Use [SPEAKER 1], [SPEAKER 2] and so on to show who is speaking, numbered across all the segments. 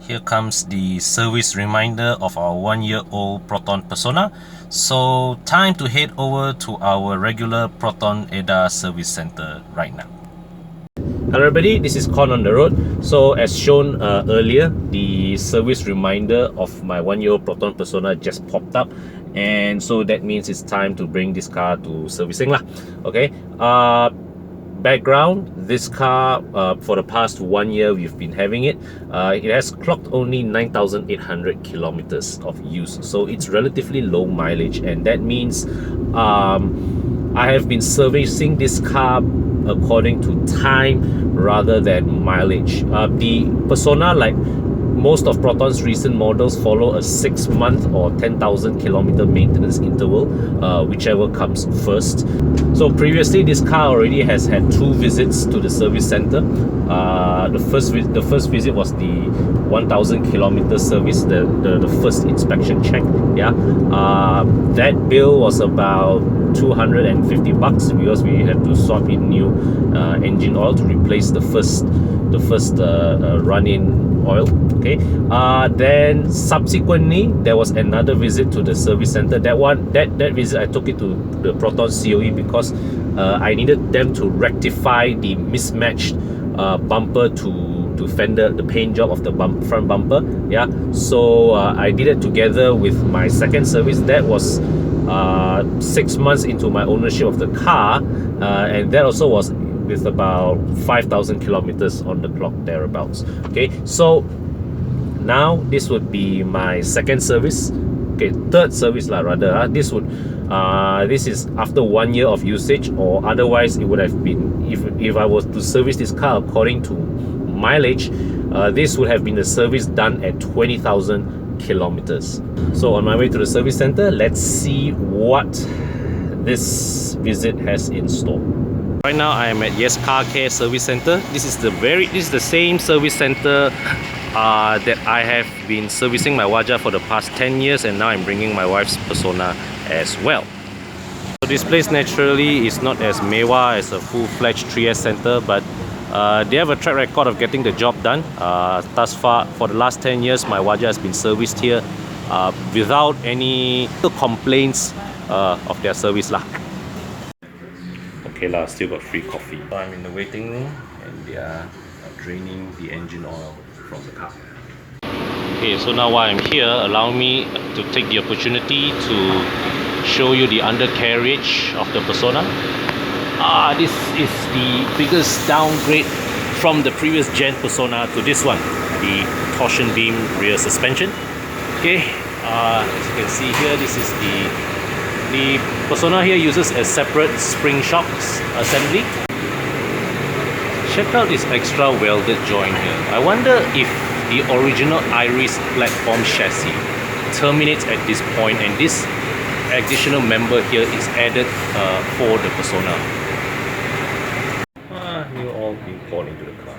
[SPEAKER 1] Here comes the service reminder of our 1-year-old Proton Persona. So time to head over to our regular Proton ADA service center right now. Hello everybody, this is Con on the road. So as shown earlier, the service reminder of my 1-year-old Proton Persona just popped up, and so that means it's time to bring this car to servicing lah. Okay, background, this car for the past 1 year we've been having it. It has clocked only 9,800 kilometers of use, so it's relatively low mileage, and that means I have been servicing this car according to time rather than mileage. The Persona, like most of Proton's recent models, follow a 6-month or 10,000 kilometer maintenance interval, whichever comes first. So previously this car already has had 2 visits to the service center. The first visit was the 1,000 kilometer service, the first inspection check. Yeah, that bill was about $250 because we had to swap in new engine oil to replace the first run-in oil. Okay, then subsequently there was another visit to the service center. That visit I took it to the Proton COE because I needed them to rectify the mismatched bumper to fender, the paint job of the front bumper. Yeah, so I did it together with my second service. That was 6 months into my ownership of the car, and that also was with about 5,000 kilometers on the clock, thereabouts. Okay, so now this would be my second service. Okay, third service lah rather. This is after 1 year of usage, or otherwise it would have been, if I was to service this car according to mileage, this would have been the service done at 20,000 kilometers. So on my way to the service center, let's see what this visit has in store. Right now I am at Yes Car Care Service Center. This is the same service center that I have been servicing my Waja for the past 10 years, and now I'm bringing my wife's Persona as well. So this place naturally is not as mewa as a full-fledged 3S center, but they have a track record of getting the job done. Thus far, for the last 10 years, my Waja has been serviced here without any complaints of their service lah. Okay lah, still got free coffee. So I'm in the waiting room and they are draining the engine oil from the car. Okay, so now while I'm here, allow me to take the opportunity to show you the undercarriage of the Persona. This is the biggest downgrade from the previous gen Persona to this one, the torsion beam rear suspension. Okay, as you can see here, this is the Persona here uses a separate spring shocks assembly. Check out this extra welded joint here. I wonder if the original Iris platform chassis terminates at this point and this additional member here is added for the Persona. New oil being poured into the car.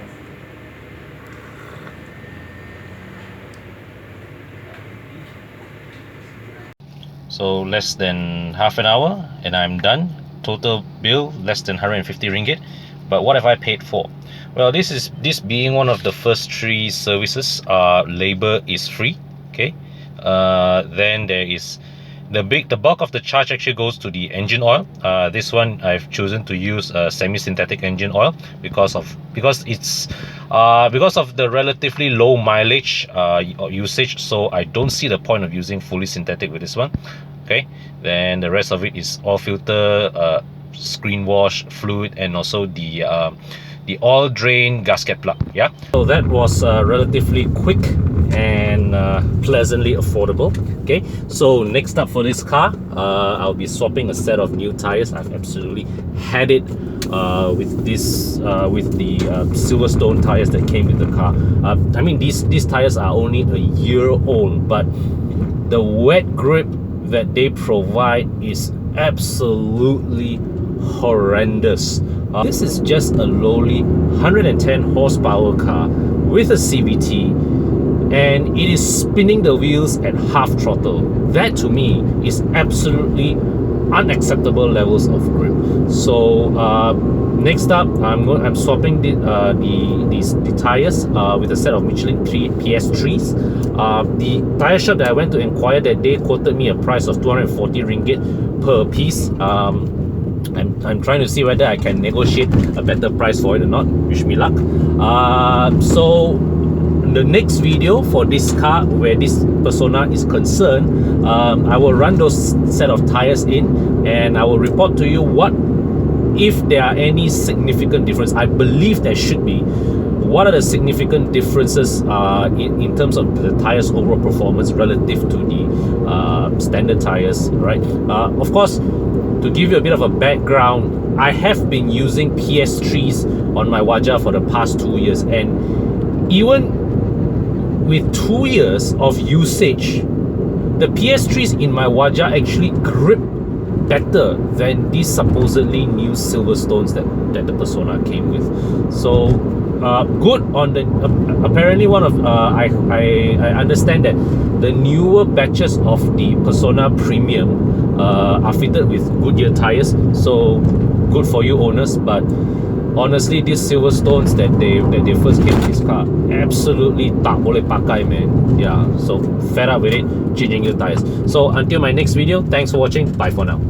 [SPEAKER 1] So less than half an hour and I'm done. Total bill less than 150 ringgit. But what have I paid for? Well, this being one of the first 3 services, labor is free. Okay, then there is the bulk of the charge actually goes to the engine oil. This one I've chosen to use semi-synthetic engine oil because of the relatively low mileage usage. So I don't see the point of using fully synthetic with this one. Okay, then the rest of it is oil filter, screen wash fluid, and also the oil drain gasket plug. Yeah, so that was relatively quick and pleasantly affordable. Okay, so next up for this car, I'll be swapping a set of new tires. I've absolutely had it with the Silverstone tires that came with the car. I mean, these tires are only a year old, but the wet grip that they provide is absolutely horrendous. This is just a lowly 110 horsepower car with a CVT, and it is spinning the wheels at half throttle. That to me is absolutely unacceptable levels of grip. So next up, I'm swapping the tires with a set of Michelin PS3s. The tire shop that I went to inquire that day quoted me a price of 240 ringgit per piece. I'm trying to see whether I can negotiate a better price for it or not. Wish me luck. So the next video for this car, where this Persona is concerned, I will run those set of tires in, and I will report to you what, if there are any significant difference. I believe there should be. What are the significant differences in terms of the tires' overall performance relative to the standard tires, right? Of course, to give you a bit of a background, I have been using PS3s on my Wajah for the past 2 years, and even with 2 years of usage, the PS3s in my Wajah actually grip better than these supposedly new Silverstones that the Persona came with. So good on the apparently one of I understand that the newer batches of the Persona Premium are fitted with Goodyear tires, so good for you owners. But honestly, these Silverstones that they first came to this car, absolutely tak boleh pakai, man. Yeah, so fed up with it, changing your tires. So until my next video, thanks for watching. Bye for now.